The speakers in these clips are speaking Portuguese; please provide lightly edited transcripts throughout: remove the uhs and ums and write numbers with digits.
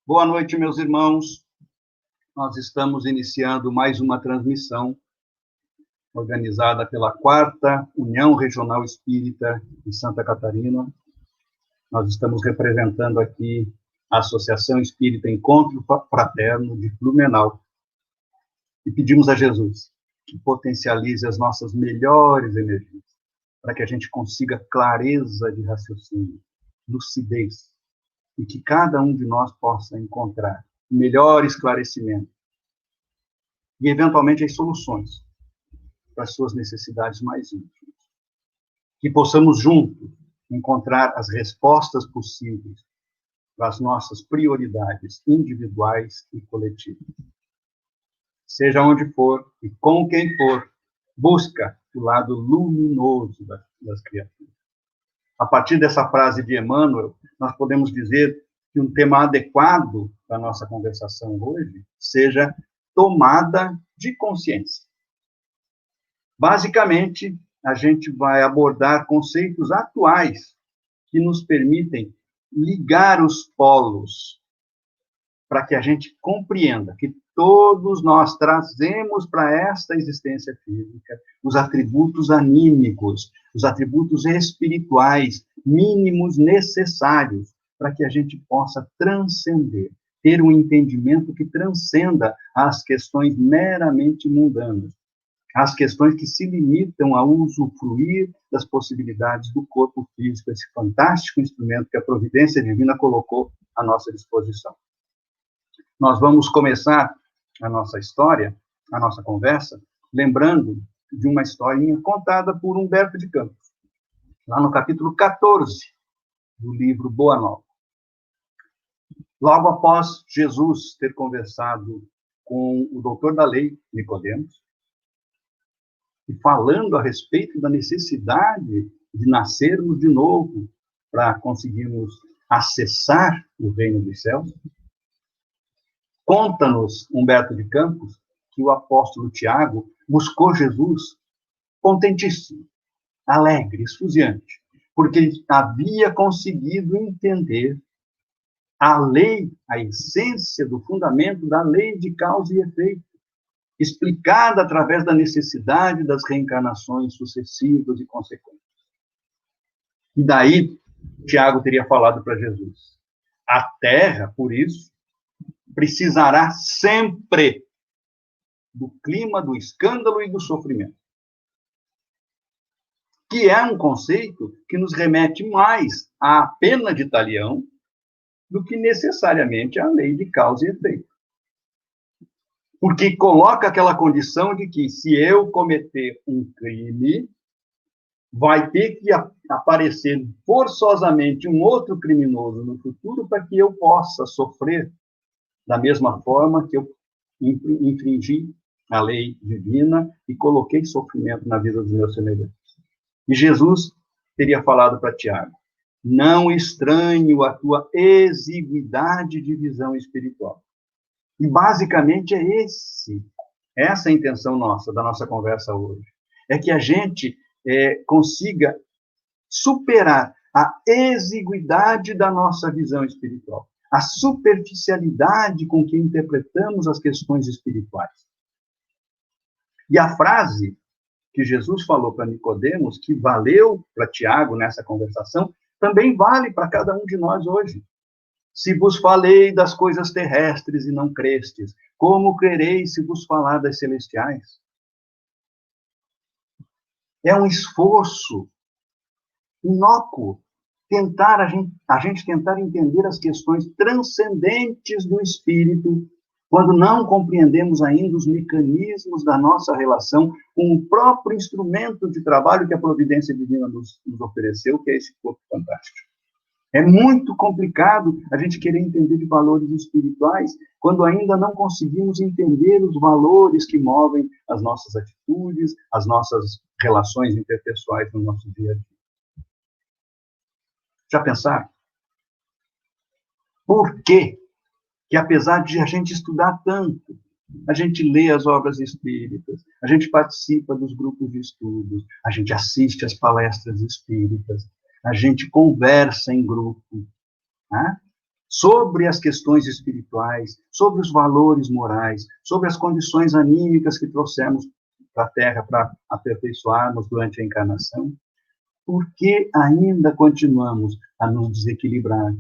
Boa noite, meus irmãos. Nós estamos iniciando mais uma transmissão organizada pela 4ª União Regional Espírita de Santa Catarina. Nós estamos representando aqui a Associação Espírita Encontro Fraterno de Blumenau. E pedimos a Jesus que potencialize as nossas melhores energias, para que a gente consiga clareza de raciocínio, lucidez, e que cada um de nós possa encontrar melhor esclarecimento e, eventualmente, as soluções para as suas necessidades mais íntimas. Que possamos, juntos, encontrar as respostas possíveis para as nossas prioridades individuais e coletivas. Seja onde for e com quem for, busca o lado luminoso das criaturas. A partir dessa frase de Emmanuel, nós podemos dizer que um tema adequado para a nossa conversação hoje seja tomada de consciência. Basicamente, a gente vai abordar conceitos atuais que nos permitem ligar os polos para que a gente compreenda que todos nós trazemos para esta existência física os atributos anímicos, os atributos espirituais mínimos necessários para que a gente possa transcender, ter um entendimento que transcenda as questões meramente mundanas, as questões que se limitam a usufruir das possibilidades do corpo físico, esse fantástico instrumento que a providência divina colocou à nossa disposição. Nós vamos começar a nossa história, a nossa conversa, lembrando de uma historinha contada por Humberto de Campos, lá no capítulo 14 do livro Boa Nova. Logo após Jesus ter conversado com o doutor da lei, Nicodemos, e falando a respeito da necessidade de nascermos de novo para conseguirmos acessar o reino dos céus, conta-nos Humberto de Campos que o apóstolo Tiago buscou Jesus contentíssimo, alegre, esfuziante, porque ele havia conseguido entender a lei, a essência do fundamento da lei de causa e efeito, explicada através da necessidade das reencarnações sucessivas e consequentes. E daí, Tiago teria falado para Jesus: a terra, por isso, precisará sempre do clima do escândalo e do sofrimento. Que é um conceito que nos remete mais à pena de talião do que necessariamente à lei de causa e efeito. Porque coloca aquela condição de que, se eu cometer um crime, vai ter que aparecer forçosamente um outro criminoso no futuro para que eu possa sofrer da mesma forma que eu infringi a lei divina e coloquei sofrimento na vida dos meus semelhantes. E Jesus teria falado para Tiago: não estranho a tua exiguidade de visão espiritual. E basicamente é essa a intenção nossa, da nossa conversa hoje. É que a gente consiga superar a exiguidade da nossa visão espiritual, a superficialidade com que interpretamos as questões espirituais. E a frase que Jesus falou para Nicodemos, que valeu para Tiago nessa conversação, também vale para cada um de nós hoje. Se vos falei das coisas terrestres e não crestes, como crereis se vos falar das celestiais? É um esforço inócuo a gente tentar entender as questões transcendentes do espírito, quando não compreendemos ainda os mecanismos da nossa relação com o próprio instrumento de trabalho que a providência divina nos ofereceu, que é esse corpo fantástico. É muito complicado a gente querer entender de valores espirituais quando ainda não conseguimos entender os valores que movem as nossas atitudes, as nossas relações interpessoais no nosso dia a dia. Já pensaram? Por que apesar de a gente estudar tanto, a gente lê as obras espíritas, a gente participa dos grupos de estudos, a gente assiste às palestras espíritas, a gente conversa em grupo, né? sobre as questões espirituais, sobre os valores morais, sobre as condições anímicas que trouxemos para a Terra para aperfeiçoarmos durante a encarnação, por que ainda continuamos a nos desequilibrar,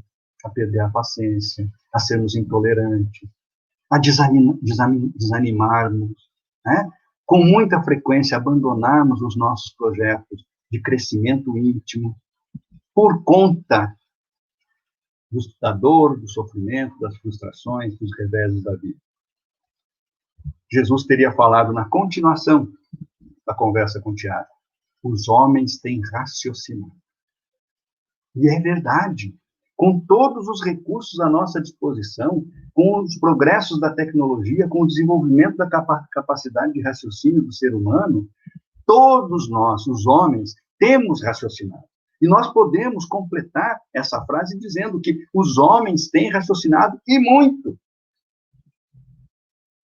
a perder a paciência, a sermos intolerantes, a desanimarmos, né? Com muita frequência abandonarmos os nossos projetos de crescimento íntimo por conta da dor, do sofrimento, das frustrações, dos reveses da vida. Jesus teria falado na continuação da conversa com Tiago: os homens têm raciocinado. E é verdade. Com todos os recursos à nossa disposição, com os progressos da tecnologia, com o desenvolvimento da capacidade de raciocínio do ser humano, todos nós, os homens, temos raciocinado. E nós podemos completar essa frase dizendo que os homens têm raciocinado e muito.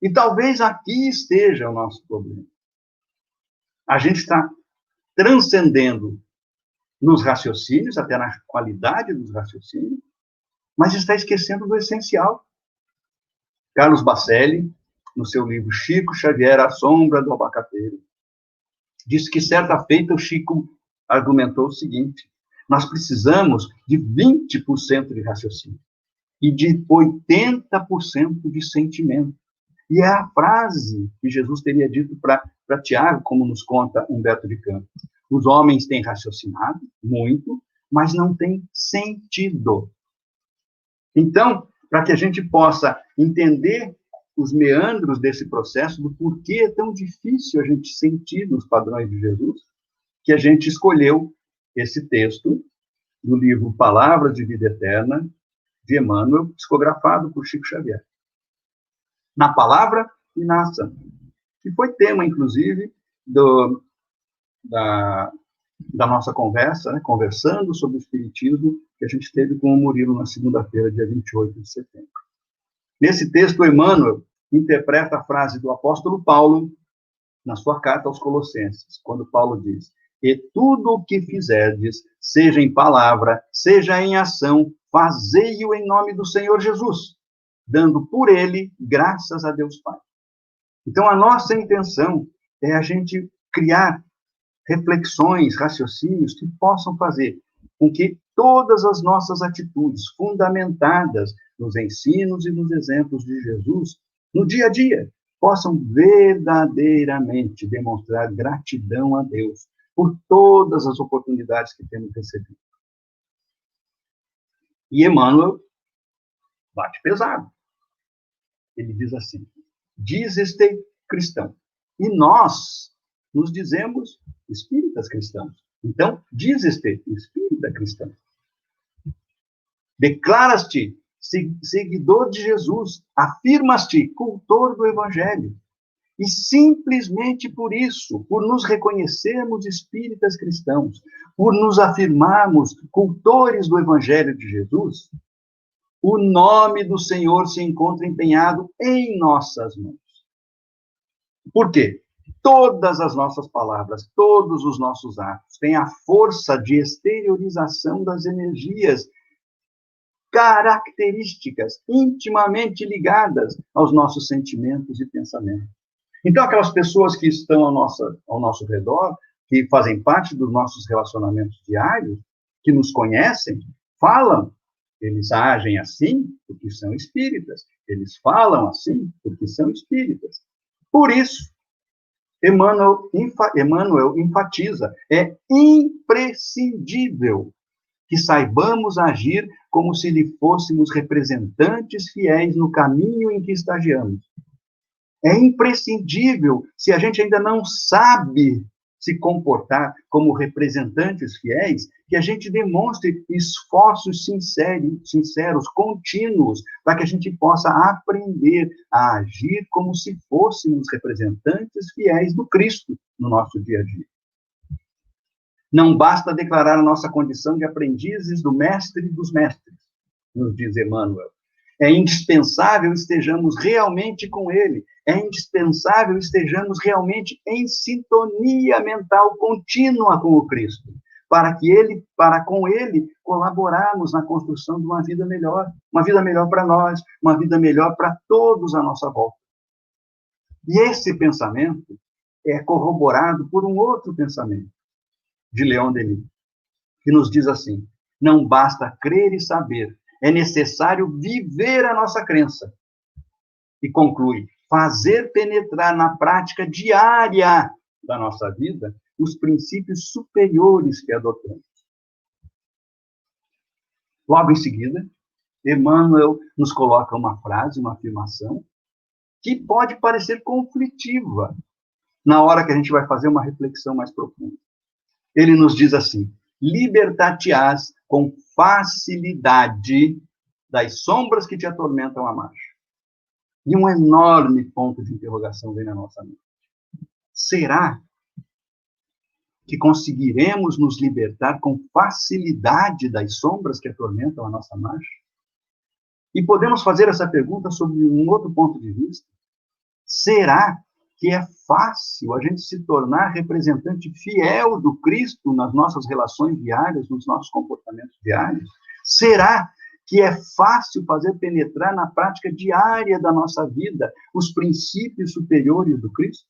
E talvez aqui esteja o nosso problema. A gente está transcendendo nos raciocínios, até na qualidade dos raciocínios, mas está esquecendo do essencial. Carlos Bacelli, no seu livro Chico Xavier, A Sombra do Abacateiro, disse que certa feita o Chico argumentou o seguinte: nós precisamos de 20% de raciocínio e de 80% de sentimento. E é a frase que Jesus teria dito para Tiago, como nos conta Humberto de Campos. Os homens têm raciocinado muito, mas não têm sentido. Então, para que a gente possa entender os meandros desse processo, do porquê é tão difícil a gente sentir nos padrões de Jesus, que a gente escolheu esse texto do livro Palavras de Vida Eterna, de Emmanuel, psicografado por Chico Xavier. Na palavra e na ação. Que foi tema, inclusive, da nossa conversa, né, conversando sobre o Espiritismo, que a gente teve com o Murilo na segunda-feira, dia 28 de setembro. Nesse texto, Emmanuel interpreta a frase do apóstolo Paulo, na sua carta aos Colossenses, quando Paulo diz: e tudo o que fizerdes, seja em palavra, seja em ação, fazei-o em nome do Senhor Jesus, dando por ele graças a Deus Pai. Então, a nossa intenção é a gente criar reflexões, raciocínios que possam fazer com que todas as nossas atitudes, fundamentadas nos ensinos e nos exemplos de Jesus, no dia a dia, possam verdadeiramente demonstrar gratidão a Deus por todas as oportunidades que temos recebido. E Emmanuel bate pesado. Ele diz assim: diz este cristão. E nós nos dizemos espíritas cristãos. Então, diz este espírita cristão. Declaras-te seguidor de Jesus, afirmas-te cultor do Evangelho. E simplesmente por isso, por nos reconhecermos espíritas cristãos, por nos afirmarmos cultores do Evangelho de Jesus, o nome do Senhor se encontra empenhado em nossas mãos. Por quê? Todas as nossas palavras, todos os nossos atos têm a força de exteriorização das energias características, intimamente ligadas aos nossos sentimentos e pensamentos. Então, aquelas pessoas que estão ao nosso redor, que fazem parte dos nossos relacionamentos diários, que nos conhecem, falam, eles agem assim porque são espíritas, eles falam assim porque são espíritas. Por isso, Emmanuel enfatiza, é imprescindível que saibamos agir como se lhe fôssemos representantes fiéis no caminho em que estagiamos. É imprescindível, se a gente ainda não sabe se comportar como representantes fiéis, que a gente demonstre esforços sinceros, contínuos, para que a gente possa aprender a agir como se fôssemos representantes fiéis do Cristo no nosso dia a dia. Não basta declarar a nossa condição de aprendizes do mestre dos mestres, nos diz Emmanuel. É indispensável estejamos realmente com ele. É indispensável estejamos realmente em sintonia mental contínua com o Cristo, para com ele colaborarmos na construção de uma vida melhor para nós, uma vida melhor para todos à nossa volta. E esse pensamento é corroborado por um outro pensamento, de Leon Denis, que nos diz assim: não basta crer e saber, é necessário viver a nossa crença. E conclui: fazer penetrar na prática diária da nossa vida os princípios superiores que adotamos. Logo em seguida, Emmanuel nos coloca uma frase, uma afirmação, que pode parecer conflitiva na hora que a gente vai fazer uma reflexão mais profunda. Ele nos diz assim: libertar-te-ás com facilidade das sombras que te atormentam a marcha. E um enorme ponto de interrogação vem na nossa mente. Será que conseguiremos nos libertar com facilidade das sombras que atormentam a nossa marcha? E podemos fazer essa pergunta sob um outro ponto de vista. Será que é fácil a gente se tornar representante fiel do Cristo nas nossas relações diárias, nos nossos comportamentos diários? Será que é fácil fazer penetrar na prática diária da nossa vida os princípios superiores do Cristo?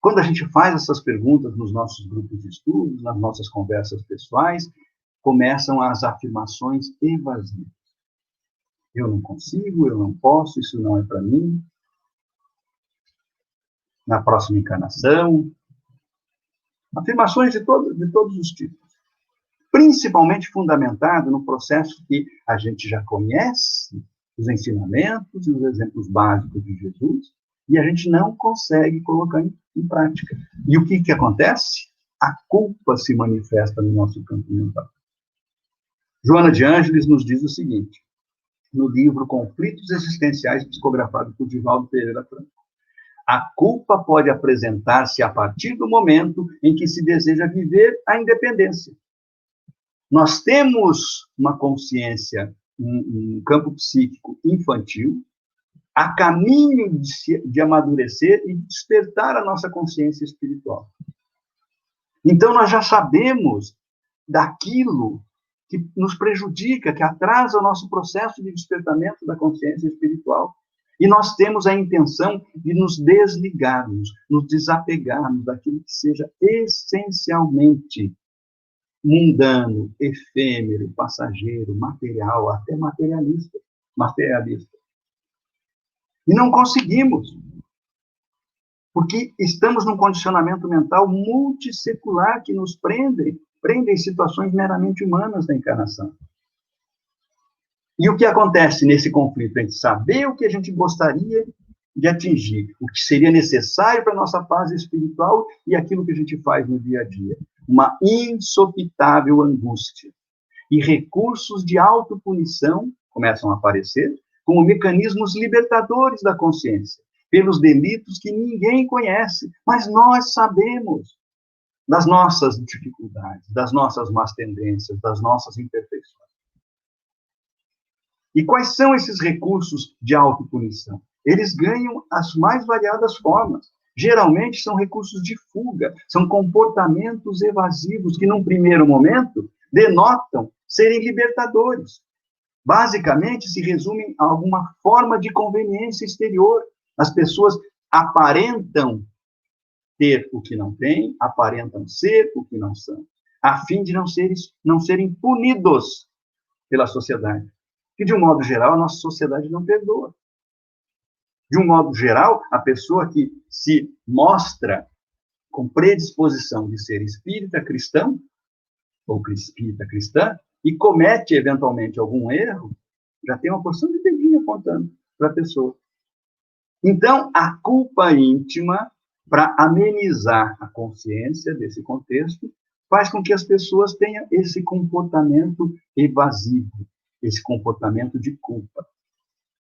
Quando a gente faz essas perguntas nos nossos grupos de estudos, nas nossas conversas pessoais, começam as afirmações evasivas. Eu não consigo, eu não posso, isso não é para mim. Na próxima encarnação. Afirmações de todos os tipos. Principalmente fundamentado no processo que a gente já conhece, os ensinamentos e os exemplos básicos de Jesus, e a gente não consegue colocar em prática. E o que acontece? A culpa se manifesta no nosso campo mental. Joana de Ângeles nos diz o seguinte, no livro Conflitos Existenciais, psicografado por Divaldo Pereira Franco: a culpa pode apresentar-se a partir do momento em que se deseja viver a independência. Nós temos uma consciência, um campo psíquico infantil, a caminho de amadurecer e despertar a nossa consciência espiritual. Então, nós já sabemos daquilo que nos prejudica, que atrasa o nosso processo de despertamento da consciência espiritual. E nós temos a intenção de nos desligarmos, nos desapegarmos daquilo que seja essencialmente mundano, efêmero, passageiro, material, até materialista. E não conseguimos, porque estamos num condicionamento mental multissecular que nos prende em situações meramente humanas da encarnação. E o que acontece nesse conflito entre saber o que a gente gostaria de atingir, o que seria necessário para a nossa paz espiritual e aquilo que a gente faz no dia a dia? Uma insopitável angústia. E recursos de autopunição começam a aparecer como mecanismos libertadores da consciência, pelos delitos que ninguém conhece, mas nós sabemos das nossas dificuldades, das nossas más tendências, das nossas imperfeições. E quais são esses recursos de autopunição? Eles ganham as mais variadas formas. Geralmente são recursos de fuga, são comportamentos evasivos que, num primeiro momento, denotam serem libertadores. Basicamente, se resumem a alguma forma de conveniência exterior. As pessoas aparentam ter o que não têm, aparentam ser o que não são, a fim de não serem punidos pela sociedade. Que, de um modo geral, a nossa sociedade não perdoa. De um modo geral, a pessoa que se mostra com predisposição de ser espírita cristão, ou espírita cristã, e comete, eventualmente, algum erro, já tem uma porção de dedinho apontando para a pessoa. Então, a culpa íntima, para amenizar a consciência desse contexto, faz com que as pessoas tenham esse comportamento evasivo, esse comportamento de culpa.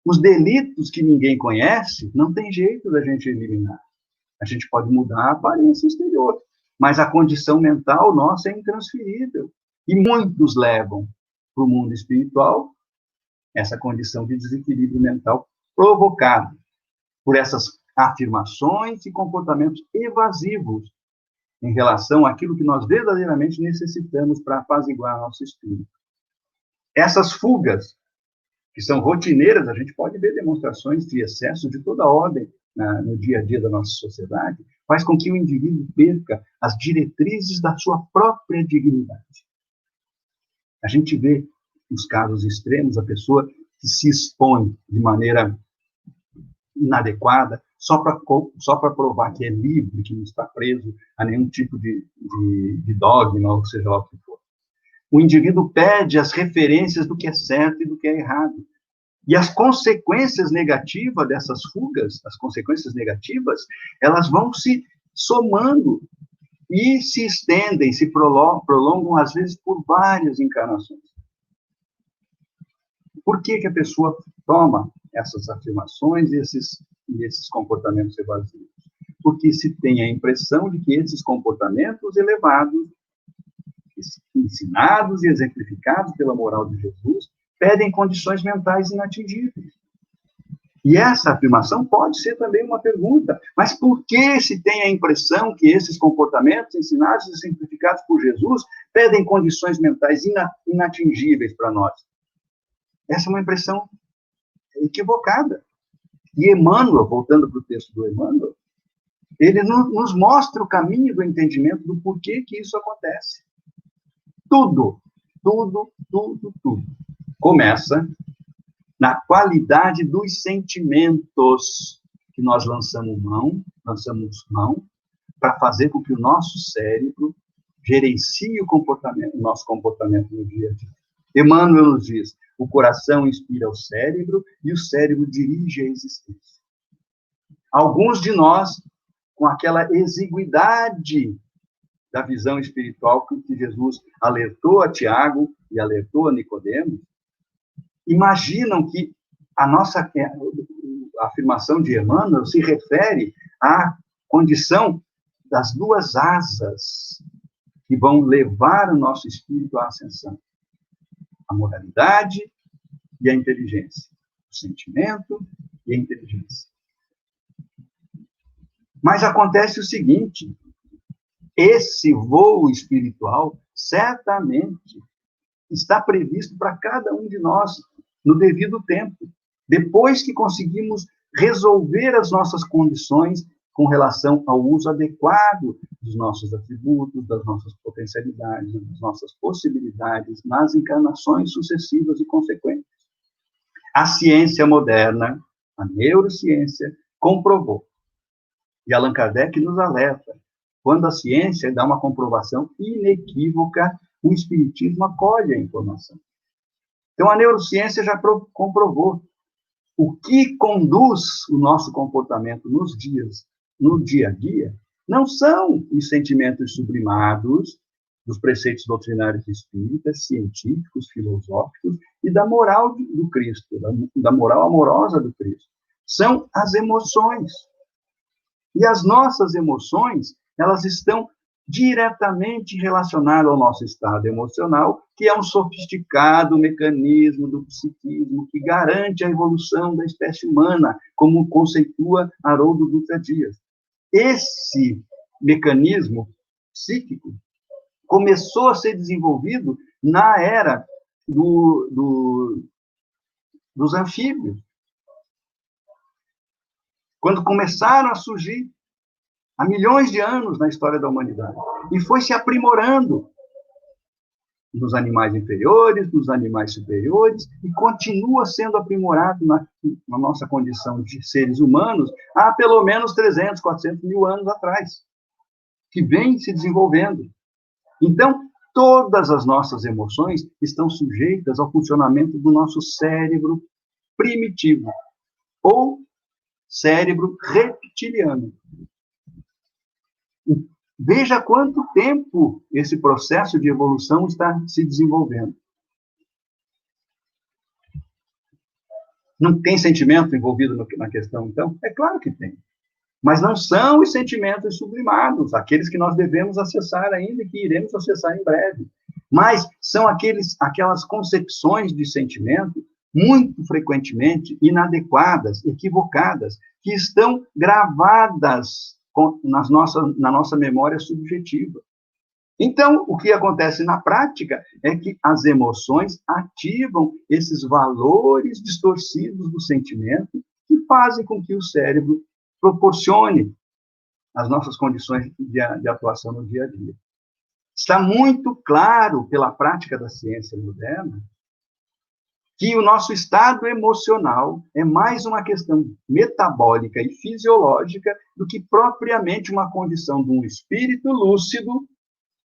Os delitos que ninguém conhece, não tem jeito da gente eliminar. A gente pode mudar a aparência exterior, mas a condição mental nossa é intransferível. E muitos levam para o mundo espiritual essa condição de desequilíbrio mental provocado por essas afirmações e comportamentos evasivos em relação àquilo que nós verdadeiramente necessitamos para apaziguar nosso espírito. Essas fugas, que são rotineiras, a gente pode ver demonstrações de excesso de toda ordem no dia a dia da nossa sociedade, faz com que o indivíduo perca as diretrizes da sua própria dignidade. A gente vê nos casos extremos a pessoa que se expõe de maneira inadequada só para provar que é livre, que não está preso a nenhum tipo de dogma, ou seja lá o que for. O indivíduo perde as referências do que é certo e do que é errado. E as consequências negativas dessas fugas, as consequências negativas, elas vão se somando e se estendem, se prolongam, às vezes, por várias encarnações. Por que a pessoa toma essas afirmações e esses comportamentos evasivos? Porque se tem a impressão de que esses comportamentos elevados, ensinados e exemplificados pela moral de Jesus, pedem condições mentais inatingíveis. E essa afirmação pode ser também uma pergunta, mas por que se tem a impressão que esses comportamentos ensinados e exemplificados por Jesus pedem condições mentais inatingíveis para nós? Essa é uma impressão equivocada. E Emmanuel, voltando para o texto do Emmanuel, ele nos mostra o caminho do entendimento do porquê que isso acontece. Tudo começa na qualidade dos sentimentos que nós lançamos mão para fazer com que o nosso cérebro gerencie o nosso comportamento no dia a dia. Emmanuel nos diz: o coração inspira o cérebro e o cérebro dirige a existência. Alguns de nós, com aquela exiguidade da visão espiritual que Jesus alertou a Tiago e alertou a Nicodemos, imaginam que a afirmação de Emmanuel se refere à condição das duas asas que vão levar o nosso espírito à ascensão: a moralidade e a inteligência, o sentimento e a inteligência. Mas acontece o seguinte: esse voo espiritual certamente está previsto para cada um de nós no devido tempo, depois que conseguimos resolver as nossas condições com relação ao uso adequado dos nossos atributos, das nossas potencialidades, das nossas possibilidades nas encarnações sucessivas e consequentes. A ciência moderna, a neurociência, comprovou. E Allan Kardec nos alerta: quando a ciência dá uma comprovação inequívoca, o espiritismo acolhe a informação. Então, a neurociência já comprovou o que conduz o nosso comportamento no dia a dia, não são os sentimentos sublimados dos preceitos doutrinários espíritas, científicos, filosóficos e da moral do Cristo, da moral amorosa do Cristo. São as emoções. E as nossas emoções, elas estão diretamente relacionadas ao nosso estado emocional, que é um sofisticado mecanismo do psiquismo que garante a evolução da espécie humana, como conceitua Haroldo Dutra Dias. Esse mecanismo psíquico começou a ser desenvolvido na era dos anfíbios, quando começaram a surgir há milhões de anos na história da humanidade, e foi se aprimorando nos animais inferiores, nos animais superiores, e continua sendo aprimorado na nossa condição de seres humanos há pelo menos 300, 400 mil anos atrás, que vem se desenvolvendo. Então, todas as nossas emoções estão sujeitas ao funcionamento do nosso cérebro primitivo, ou cérebro reptiliano. Veja quanto tempo esse processo de evolução está se desenvolvendo. Não tem sentimento envolvido na questão, então? É claro que tem. Mas não são os sentimentos sublimados, aqueles que nós devemos acessar ainda e que iremos acessar em breve. Mas são aquelas concepções de sentimento muito frequentemente inadequadas, equivocadas, que estão gravadas na nossa memória subjetiva. Então, o que acontece na prática é que as emoções ativam esses valores distorcidos do sentimento que fazem com que o cérebro proporcione as nossas condições de atuação no dia a dia. Está muito claro, pela prática da ciência moderna, que o nosso estado emocional é mais uma questão metabólica e fisiológica do que propriamente uma condição de um espírito lúcido,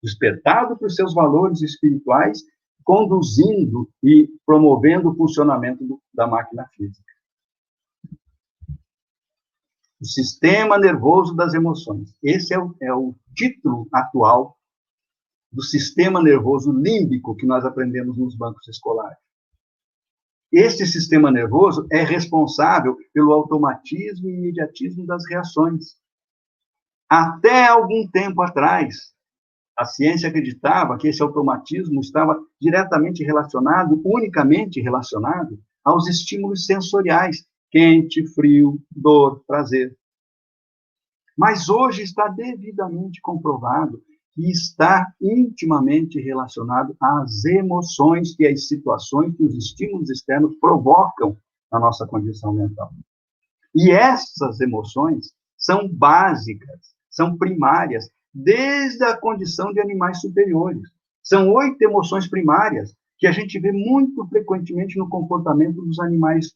despertado por seus valores espirituais, conduzindo e promovendo o funcionamento da máquina física. O sistema nervoso das emoções. Esse é o título atual do sistema nervoso límbico que nós aprendemos nos bancos escolares. Este sistema nervoso é responsável pelo automatismo e imediatismo das reações. Até algum tempo atrás, a ciência acreditava que esse automatismo estava diretamente relacionado, unicamente relacionado, aos estímulos sensoriais, quente, frio, dor, prazer. Mas hoje está devidamente comprovado que está intimamente relacionado às emoções e às situações que os estímulos externos provocam na nossa condição mental. E essas emoções são básicas, são primárias, desde a condição de animais superiores. São 8 emoções primárias que a gente vê muito frequentemente no comportamento dos animais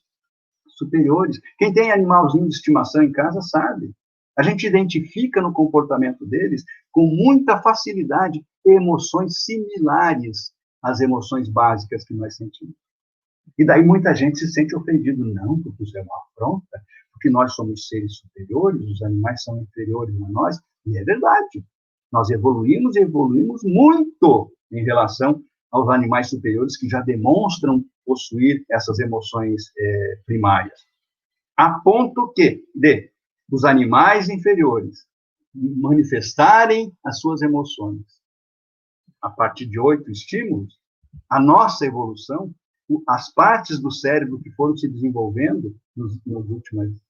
superiores. Quem tem animalzinho de estimação em casa sabe. A gente identifica no comportamento deles, com muita facilidade, emoções similares às emoções básicas que nós sentimos. E daí muita gente se sente ofendido. Não, porque isso é uma afronta, porque nós somos seres superiores, os animais são inferiores a nós. E é verdade. Nós evoluímos e evoluímos muito em relação aos animais superiores que já demonstram possuir essas emoções primárias. A ponto que, os animais inferiores manifestarem as suas emoções a partir de 8 estímulos, a nossa evolução, as partes do cérebro que foram se desenvolvendo nos últimos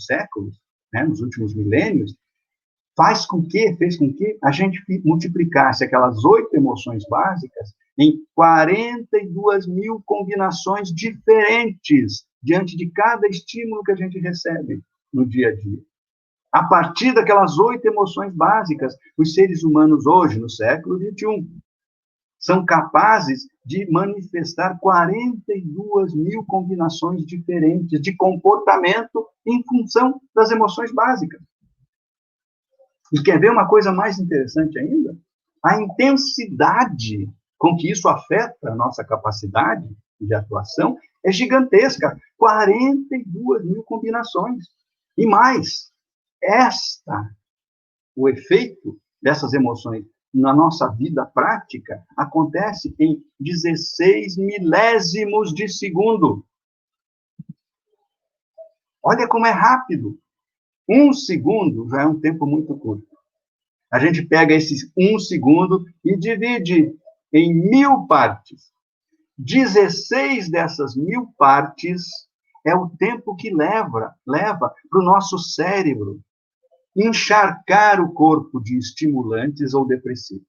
séculos, né, nos últimos milênios, fez com que a gente multiplicasse aquelas 8 emoções básicas em 42 mil combinações diferentes diante de cada estímulo que a gente recebe no dia a dia. A partir daquelas 8 emoções básicas, os seres humanos hoje, no século XXI, são capazes de manifestar 42 mil combinações diferentes de comportamento em função das emoções básicas. E quer ver uma coisa mais interessante ainda? A intensidade com que isso afeta a nossa capacidade de atuação é gigantesca. 42 mil combinações. E mais, o efeito dessas emoções na nossa vida prática acontece em 16 milésimos de segundo. Olha como é rápido. 1 segundo já é um tempo muito curto. A gente pega esse 1 segundo e divide em 1000 partes. 16 dessas 1000 partes é o tempo que leva para o nosso cérebro encharcar o corpo de estimulantes ou depressivos.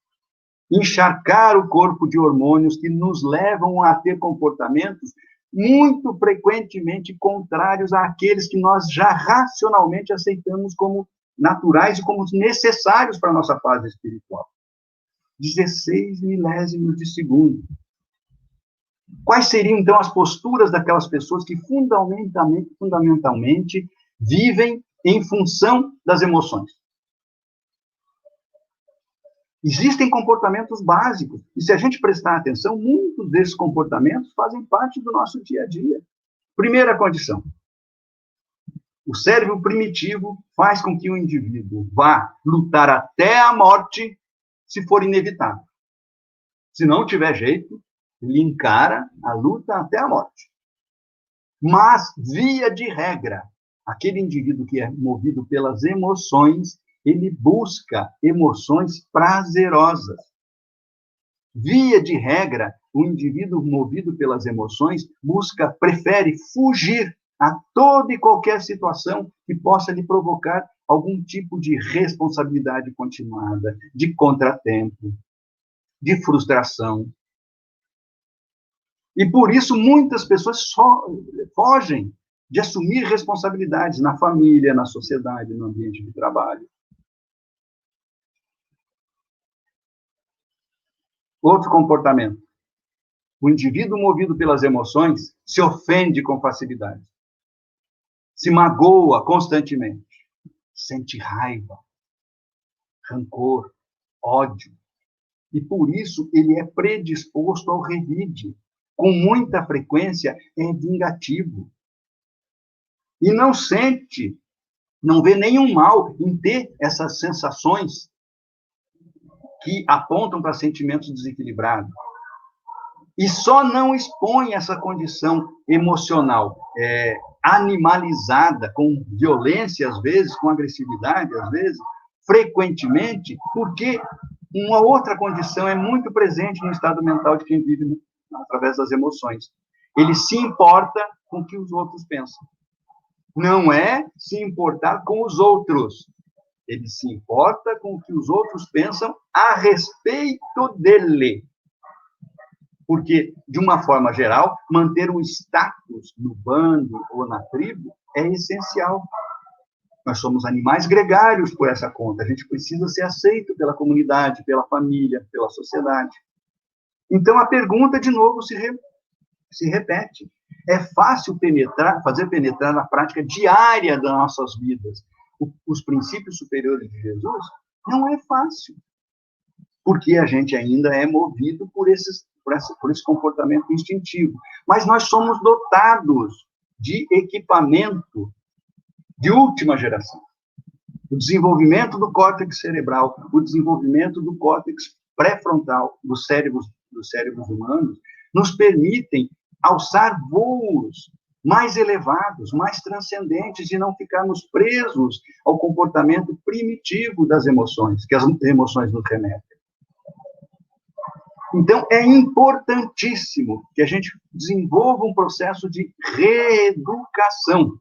Encharcar o corpo de hormônios que nos levam a ter comportamentos muito frequentemente contrários àqueles que nós já racionalmente aceitamos como naturais e como necessários para a nossa fase espiritual. 16 milésimos de segundo. Quais seriam, então, as posturas daquelas pessoas que fundamentalmente vivem em função das emoções? Existem comportamentos básicos, e se a gente prestar atenção, muitos desses comportamentos fazem parte do nosso dia a dia. Primeira condição: o cérebro primitivo faz com que o indivíduo vá lutar até a morte, se for inevitável. Se não tiver jeito, ele encara a luta até a morte. Mas, via de regra, aquele indivíduo que é movido pelas emoções, ele busca emoções prazerosas. Via de regra, o indivíduo movido pelas emoções prefere fugir a toda e qualquer situação que possa lhe provocar algum tipo de responsabilidade continuada, de contratempo, de frustração. E por isso muitas pessoas só fogem de assumir responsabilidades na família, na sociedade, no ambiente de trabalho. Outro comportamento. O indivíduo movido pelas emoções se ofende com facilidade, se magoa constantemente, sente raiva, rancor, ódio. E por isso ele é predisposto ao revide. Com muita frequência é vingativo. E não sente, não vê nenhum mal em ter essas sensações que apontam para sentimentos desequilibrados. E só não expõe essa condição emocional animalizada, com violência, às vezes, com agressividade, às vezes, frequentemente, porque uma outra condição é muito presente no estado mental de quem vive através das emoções. Ele se importa com o que os outros pensam. Não é se importar com os outros. Ele se importa com o que os outros pensam a respeito dele. Porque, de uma forma geral, manter um status no bando ou na tribo é essencial. Nós somos animais gregários por essa conta. A gente precisa ser aceito pela comunidade, pela família, pela sociedade. Então, a pergunta, de novo, se repete. É fácil fazer penetrar na prática diária das nossas vidas os princípios superiores de Jesus? Não é fácil. Porque a gente ainda é movido por esse comportamento instintivo. Mas nós somos dotados de equipamento de última geração. O desenvolvimento do córtex cerebral, o desenvolvimento do córtex pré-frontal dos cérebros humanos, nos permitem alçar voos mais elevados, mais transcendentes, e não ficarmos presos ao comportamento primitivo das emoções, que as emoções nos remetem. Então, é importantíssimo que a gente desenvolva um processo de reeducação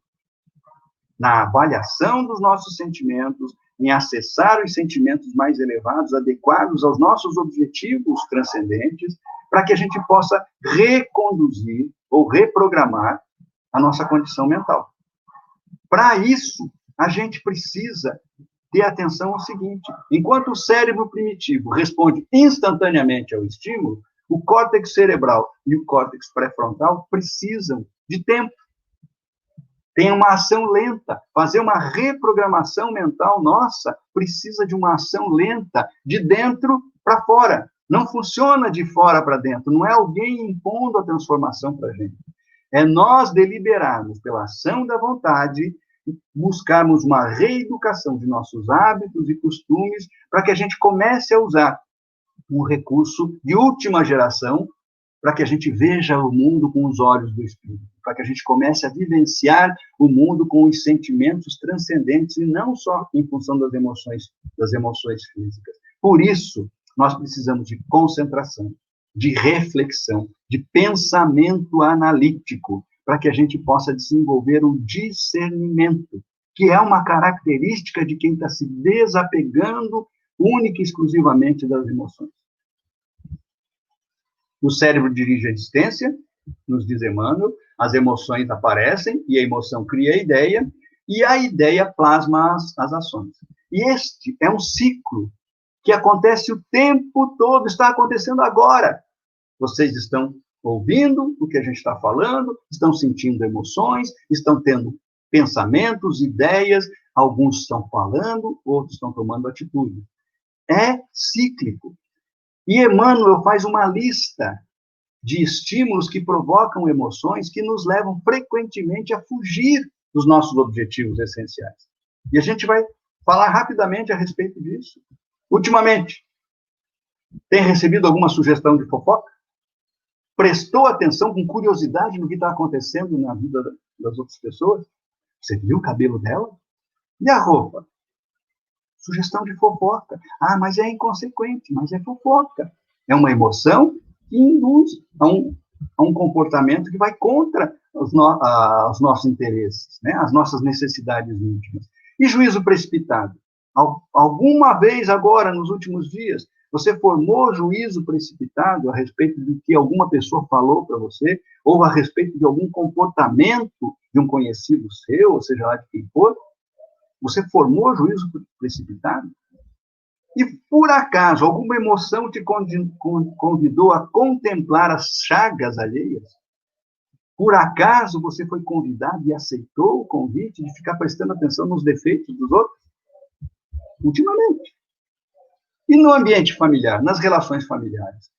na avaliação dos nossos sentimentos, em acessar os sentimentos mais elevados, adequados aos nossos objetivos transcendentes, para que a gente possa reconduzir ou reprogramar a nossa condição mental. Para isso, a gente precisa ter atenção ao seguinte: enquanto o cérebro primitivo responde instantaneamente ao estímulo, o córtex cerebral e o córtex pré-frontal precisam de tempo. Tem uma ação lenta. Fazer uma reprogramação mental nossa precisa de uma ação lenta, de dentro para fora. Não funciona de fora para dentro. Não é alguém impondo a transformação para a gente. É nós deliberarmos pela ação da vontade, buscarmos uma reeducação de nossos hábitos e costumes para que a gente comece a usar um recurso de última geração para que a gente veja o mundo com os olhos do Espírito, para que a gente comece a vivenciar o mundo com os sentimentos transcendentes e não só em função das emoções físicas. Por isso, nós precisamos de concentração, de reflexão, de pensamento analítico, para que a gente possa desenvolver o discernimento, que é uma característica de quem está se desapegando única e exclusivamente das emoções. O cérebro dirige a existência, nos diz Emmanuel, as emoções aparecem e a emoção cria a ideia, e a ideia plasma as ações. E este é um ciclo que acontece o tempo todo, está acontecendo agora. Vocês estão ouvindo o que a gente está falando, estão sentindo emoções, estão tendo pensamentos, ideias, alguns estão falando, outros estão tomando atitude. É cíclico. E Emmanuel faz uma lista de estímulos que provocam emoções que nos levam frequentemente a fugir dos nossos objetivos essenciais. E a gente vai falar rapidamente a respeito disso. Ultimamente, tem recebido alguma sugestão de fofoca? Prestou atenção com curiosidade no que está acontecendo na vida das outras pessoas? Você viu o cabelo dela? E a roupa? Sugestão de fofoca. Ah, mas é inconsequente, mas é fofoca. É uma emoção que induz a um a um comportamento que vai contra os nossos interesses, né? As nossas necessidades íntimas. E juízo precipitado? Alguma vez agora, nos últimos dias, você formou juízo precipitado a respeito de que alguma pessoa falou para você, ou a respeito de algum comportamento de um conhecido seu, ou seja lá de quem for? Você formou juízo precipitado? E, por acaso, alguma emoção te convidou a contemplar as chagas alheias? Por acaso você foi convidado e aceitou o convite de ficar prestando atenção nos defeitos dos outros? Ultimamente. E no ambiente familiar, nas relações familiares?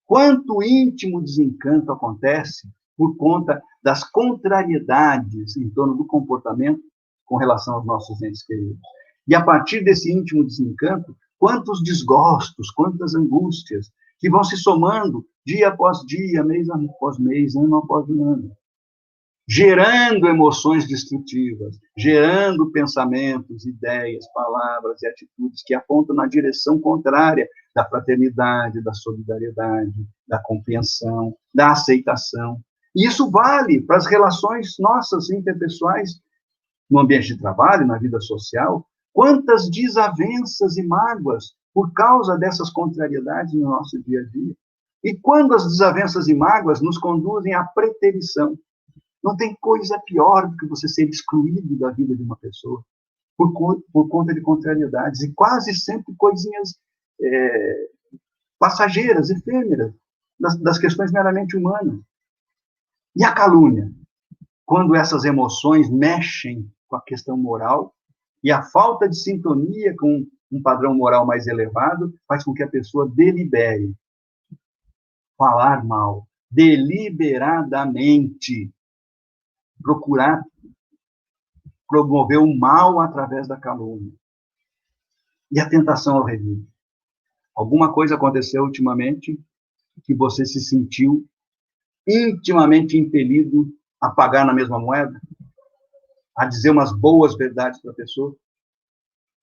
Quanto íntimo desencanto acontece por conta das contrariedades em torno do comportamento com relação aos nossos entes queridos? E a partir desse íntimo desencanto, quantos desgostos, quantas angústias que vão se somando dia após dia, mês após mês, ano após ano, gerando emoções destrutivas, gerando pensamentos, ideias, palavras e atitudes que apontam na direção contrária da fraternidade, da solidariedade, da compreensão, da aceitação. E isso vale para as relações nossas interpessoais, no ambiente de trabalho, na vida social. Quantas desavenças e mágoas por causa dessas contrariedades no nosso dia a dia. E quando as desavenças e mágoas nos conduzem à preterição. Não tem coisa pior do que você ser excluído da vida de uma pessoa por conta de contrariedades, e quase sempre coisinhas passageiras, efêmeras, das questões meramente humanas. E a calúnia? Quando essas emoções mexem com a questão moral, e a falta de sintonia com um padrão moral mais elevado faz com que a pessoa delibere falar mal, deliberadamente, procurar promover o mal através da calúnia. E a tentação ao redil? Alguma coisa aconteceu ultimamente que você se sentiu intimamente impelido a pagar na mesma moeda? A dizer umas boas verdades para a pessoa?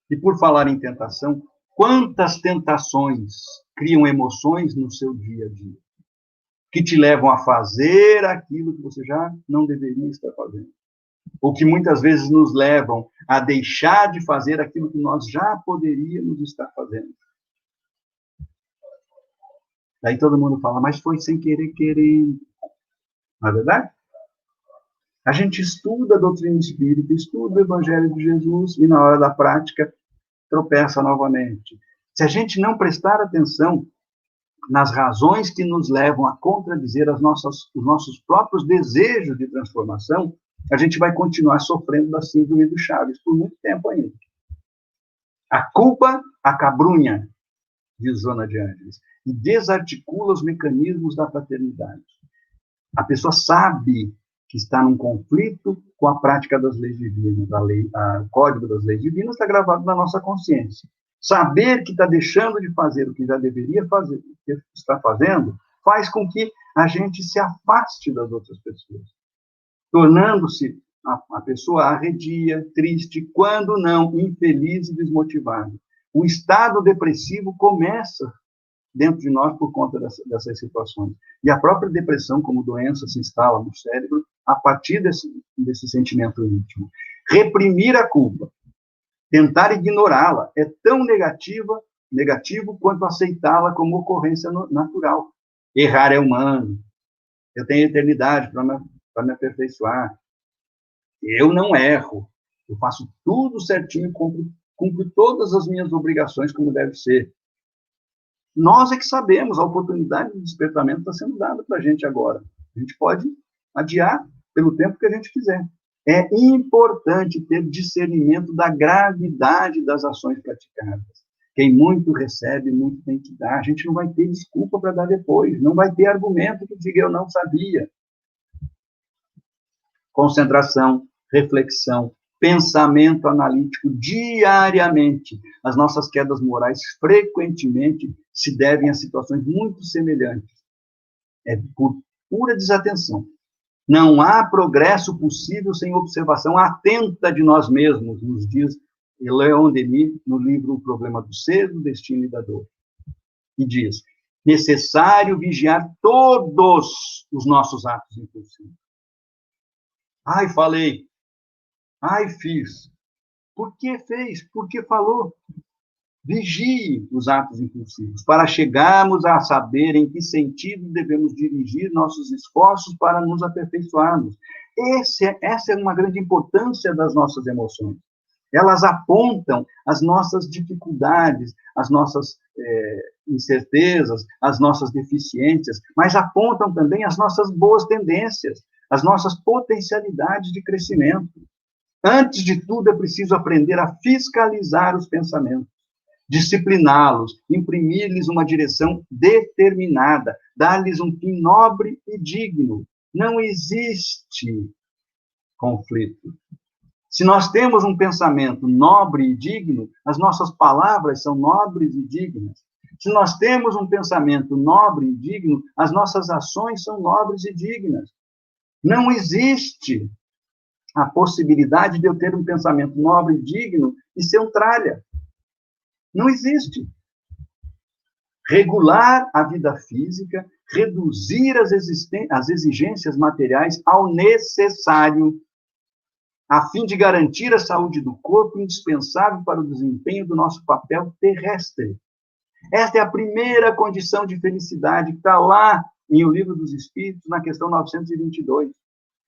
E por falar em tentação, quantas tentações criam emoções no seu dia a dia que te levam a fazer aquilo que você já não deveria estar fazendo? Ou que muitas vezes nos levam a deixar de fazer aquilo que nós já poderíamos estar fazendo. Daí todo mundo fala, mas foi sem querer, querendo. Não é verdade? A gente estuda a doutrina espírita, estuda o Evangelho de Jesus e na hora da prática tropeça novamente. Se a gente não prestar atenção nas razões que nos levam a contradizer os nossos próprios desejos de transformação, a gente vai continuar sofrendo da síndrome do Chaves por muito tempo ainda. A culpa acabrunha, diz Joana de Ângeles, e desarticula os mecanismos da fraternidade. A pessoa sabe que está num conflito com a prática das leis divinas. O código das leis divinas está gravado na nossa consciência. Saber que está deixando de fazer o que já deveria fazer, que está fazendo, faz com que a gente se afaste das outras pessoas, tornando-se a pessoa arredia, triste, quando não, infeliz e desmotivada. O estado depressivo começa dentro de nós por conta dessas situações. E a própria depressão, como doença, se instala no cérebro a partir desse sentimento íntimo. Reprimir a culpa, tentar ignorá-la, é tão negativo quanto aceitá-la como ocorrência natural. Errar é humano. Eu tenho eternidade para me aperfeiçoar. Eu não erro. Eu faço tudo certinho, cumpro todas as minhas obrigações como deve ser. Nós é que sabemos, a oportunidade de despertamento está sendo dada para a gente agora. A gente pode adiar pelo tempo que a gente quiser. É importante ter discernimento da gravidade das ações praticadas. Quem muito recebe, muito tem que dar. A gente não vai ter desculpa para dar depois. Não vai ter argumento que diga eu não sabia. Concentração, reflexão, pensamento analítico diariamente. As nossas quedas morais frequentemente se devem a situações muito semelhantes. É por pura desatenção. Não há progresso possível sem observação atenta de nós mesmos, nos diz Leon Denis no livro O Problema do Ser, do Destino e da Dor. E diz, necessário vigiar todos os nossos atos impulsivos. Ai, falei. Ai, fiz. Por que fez? Por que falou? Vigie os atos impulsivos, para chegarmos a saber em que sentido devemos dirigir nossos esforços para nos aperfeiçoarmos. Essa é uma grande importância das nossas emoções. Elas apontam as nossas dificuldades, as nossas incertezas, as nossas deficiências, mas apontam também as nossas boas tendências, as nossas potencialidades de crescimento. Antes de tudo, é preciso aprender a fiscalizar os pensamentos, discipliná-los, imprimir-lhes uma direção determinada, dar-lhes um fim nobre e digno. Não existe conflito. Se nós temos um pensamento nobre e digno, as nossas palavras são nobres e dignas. Se nós temos um pensamento nobre e digno, as nossas ações são nobres e dignas. Não existe a possibilidade de eu ter um pensamento nobre e digno e ser um tralha. Não existe. Regular a vida física, reduzir as exigências materiais ao necessário, a fim de garantir a saúde do corpo, indispensável para o desempenho do nosso papel terrestre. Esta é a primeira condição de felicidade que está lá em O Livro dos Espíritos, na questão 922.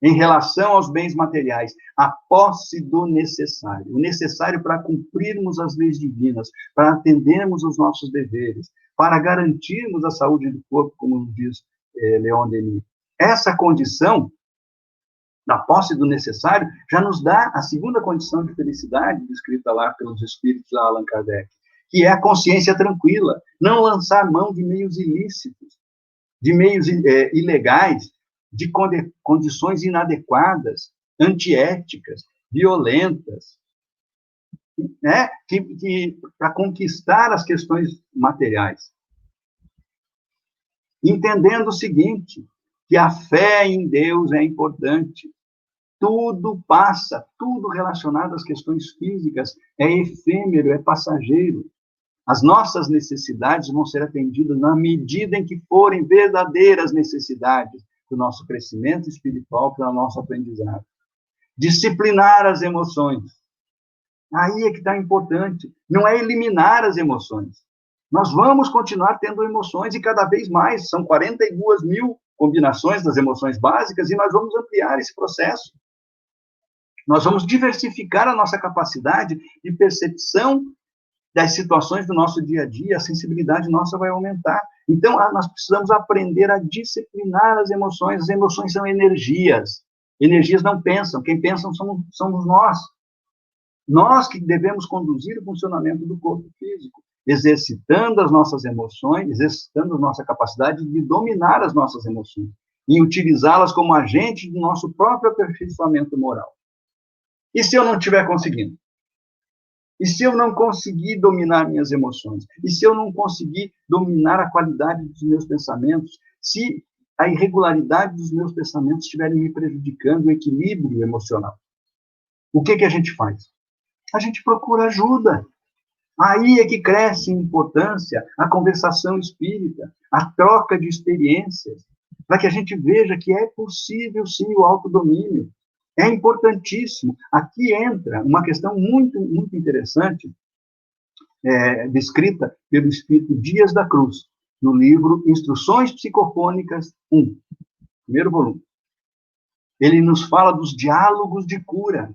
Em relação aos bens materiais, a posse do necessário, o necessário para cumprirmos as leis divinas, para atendermos os nossos deveres, para garantirmos a saúde do corpo, como diz Leon Denis. Essa condição da posse do necessário já nos dá a segunda condição de felicidade, descrita lá pelos espíritos de Allan Kardec, que é a consciência tranquila, não lançar mão de meios ilícitos, de meios ilegais, de condições inadequadas, antiéticas, violentas, né? Para conquistar as questões materiais. Entendendo o seguinte, que a fé em Deus é importante. Tudo passa, tudo relacionado às questões físicas é efêmero, é passageiro. As nossas necessidades vão ser atendidas na medida em que forem verdadeiras necessidades do nosso crescimento espiritual, para o nosso aprendizado. Disciplinar as emoções. Aí é que está importante. Não é eliminar as emoções. Nós vamos continuar tendo emoções e cada vez mais. São 42 mil combinações das emoções básicas e nós vamos ampliar esse processo. Nós vamos diversificar a nossa capacidade de percepção das situações do nosso dia a dia, a sensibilidade nossa vai aumentar. Então, nós precisamos aprender a disciplinar as emoções. As emoções são energias. Energias não pensam. Quem pensa somos nós. Nós que devemos conduzir o funcionamento do corpo físico, exercitando as nossas emoções, exercitando a nossa capacidade de dominar as nossas emoções e utilizá-las como agente do nosso próprio aperfeiçoamento moral. E se eu não estiver conseguindo? E se eu não conseguir dominar minhas emoções? E se eu não conseguir dominar a qualidade dos meus pensamentos? Se a irregularidade dos meus pensamentos estiverem me prejudicando o equilíbrio emocional? O que a gente faz? A gente procura ajuda. Aí é que cresce em importância a conversação espírita, a troca de experiências, para que a gente veja que é possível, sim, o autodomínio. É importantíssimo. Aqui entra uma questão muito, muito interessante, descrita pelo espírito Dias da Cruz, no livro Instruções Psicofônicas 1, primeiro volume. Ele nos fala dos diálogos de cura.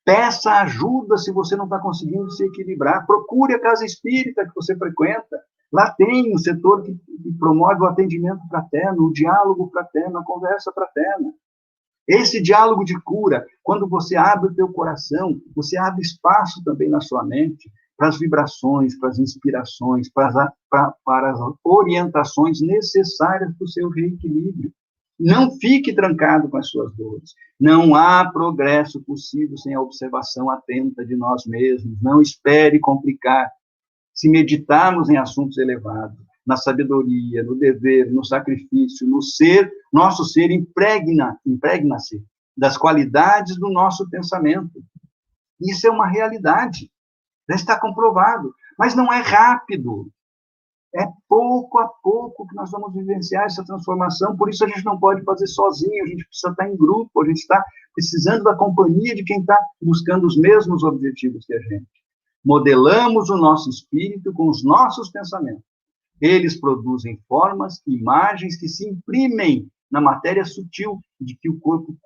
Peça ajuda se você não está conseguindo se equilibrar. Procure a casa espírita que você frequenta. Lá tem um setor que promove o atendimento fraterno, o diálogo fraterno, a conversa fraterna. Esse diálogo de cura, quando você abre o teu coração, você abre espaço também na sua mente para as vibrações, para as inspirações, para as orientações necessárias para o seu reequilíbrio. Não fique trancado com as suas dores. Não há progresso possível sem a observação atenta de nós mesmos. Não espere complicar. Se meditarmos em assuntos elevados, na sabedoria, no dever, no sacrifício, no ser, nosso ser impregna-se das qualidades do nosso pensamento. Isso é uma realidade, já está comprovado, mas não é rápido. É pouco a pouco que nós vamos vivenciar essa transformação, por isso a gente não pode fazer sozinho, a gente precisa estar em grupo, a gente está precisando da companhia de quem está buscando os mesmos objetivos que a gente. Modelamos o nosso espírito com os nossos pensamentos. Eles produzem formas, imagens que se imprimem na matéria sutil de que o corpo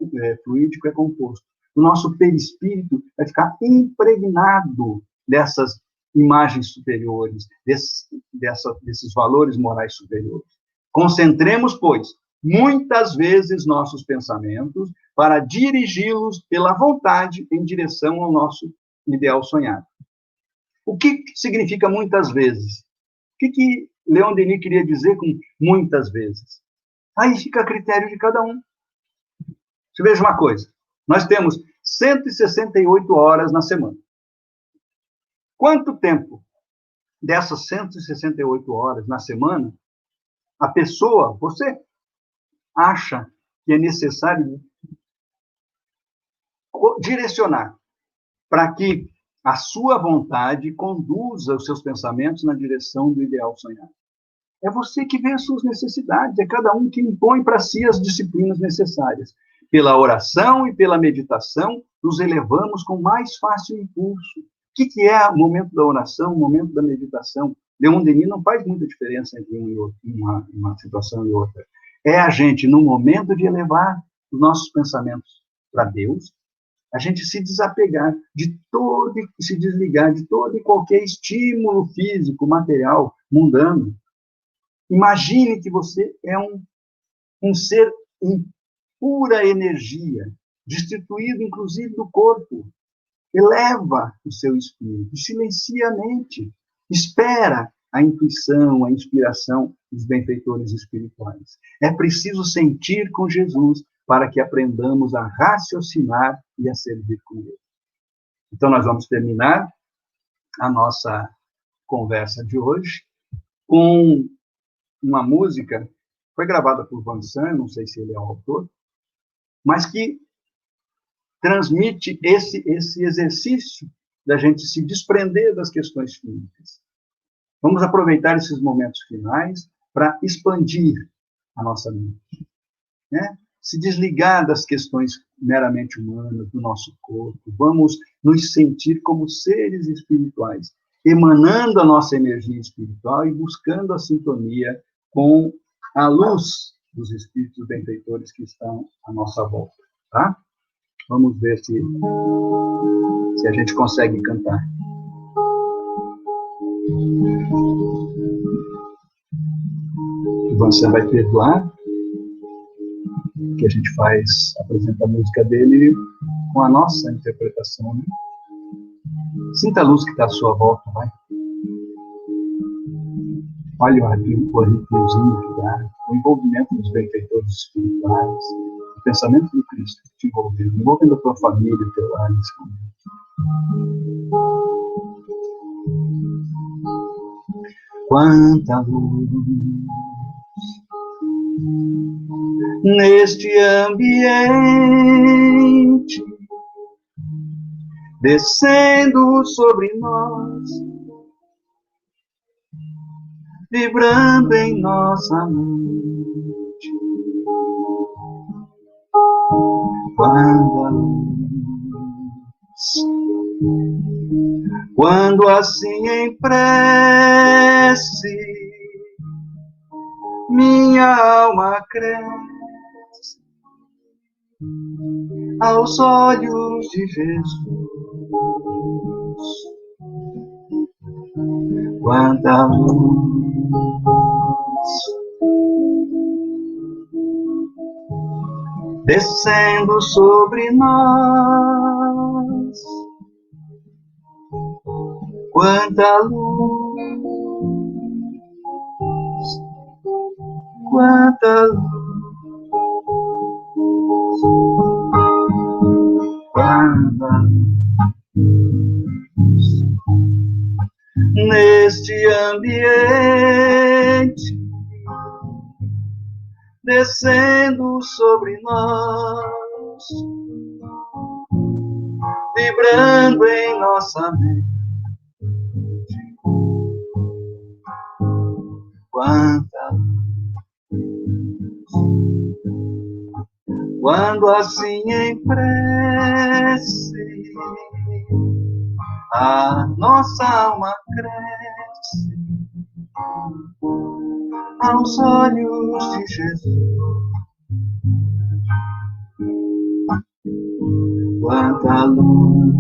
fluídico é composto. O nosso perispírito vai ficar impregnado dessas imagens superiores, desses valores morais superiores. Concentremos, pois, muitas vezes nossos pensamentos para dirigi-los pela vontade em direção ao nosso ideal sonhado. O que significa muitas vezes? O que Leon Denis queria dizer com muitas vezes? Aí fica a critério de cada um. Você veja uma coisa, nós temos 168 horas na semana. Quanto tempo dessas 168 horas na semana a pessoa, você, acha que é necessário direcionar para que a sua vontade conduza os seus pensamentos na direção do ideal sonhado? É você que vê as suas necessidades, é cada um que impõe para si as disciplinas necessárias. Pela oração e pela meditação, nos elevamos com mais fácil impulso. O que é o momento da oração, o momento da meditação? Leon Denis não faz muita diferença entre uma situação e outra. É a gente, no momento de elevar os nossos pensamentos para Deus, a gente se desapegar de todo, se desligar de todo e qualquer estímulo físico, material, mundano. Imagine que você é um ser em pura energia, destituído inclusive do corpo. Eleva o seu espírito, silencia a mente, espera a intuição, a inspiração dos benfeitores espirituais. É preciso sentir com Jesus para que aprendamos a raciocinar e a servir com Ele. Então, nós vamos terminar a nossa conversa de hoje com uma música, foi gravada por Van Sant, não sei se ele é o autor, mas que transmite esse exercício da gente se desprender das questões físicas. Vamos aproveitar esses momentos finais para expandir a nossa mente, né? Se desligar das questões meramente humanas do nosso corpo. Vamos nos sentir como seres espirituais, emanando a nossa energia espiritual e buscando a sintonia com a luz dos espíritos benfeitores que estão à nossa volta, tá? Vamos ver se a gente consegue cantar. O Van Sant vai perdoar, que a gente apresenta a música dele com a nossa interpretação, né? Sinta a luz que está à sua volta, vai. Olha o arrepiozinho que dá, o envolvimento dos benfeitores espirituais, o pensamento do Cristo te envolvendo a tua família, o teu lar nesse momento. Quanta luz neste ambiente, descendo sobre nós, vibrando em nossa mente. Quanta luz, quando assim em prece minha alma cresce aos olhos de Jesus. Quanta luz, descendo sobre nós. Quanta luz, quanta luz, quanta luz neste ambiente, descendo sobre nós, vibrando em nossa mente. quanta luz. Quando assim em prece a nossa alma cresce aos olhos de Jesus. Quanta luz.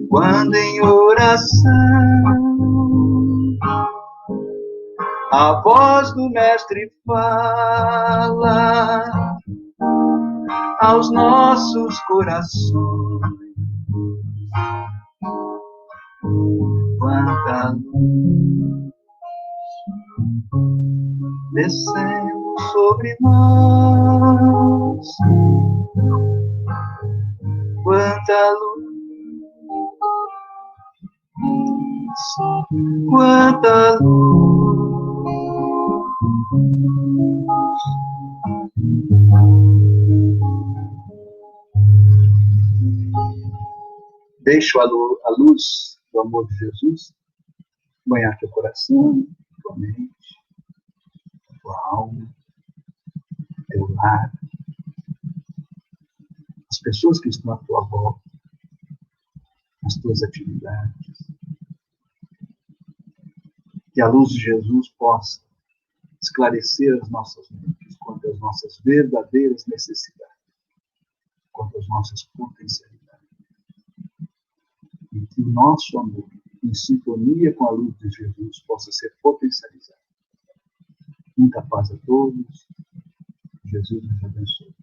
Quando em oração a voz do Mestre fala aos nossos corações. Quanta luz descendo sobre nós. Quanta luz. Quanta luz. Deixo a luz do amor de Jesus banhar teu coração, tua mente, tua alma, teu lar, as pessoas que estão à tua volta, as tuas atividades. Que a luz de Jesus possa esclarecer as nossas mentes quanto às nossas verdadeiras necessidades, quanto às nossas potencialidades. E que o nosso amor, em sintonia com a luz de Jesus, possa ser potencializado. Muita paz a todos. Jesus nos abençoe.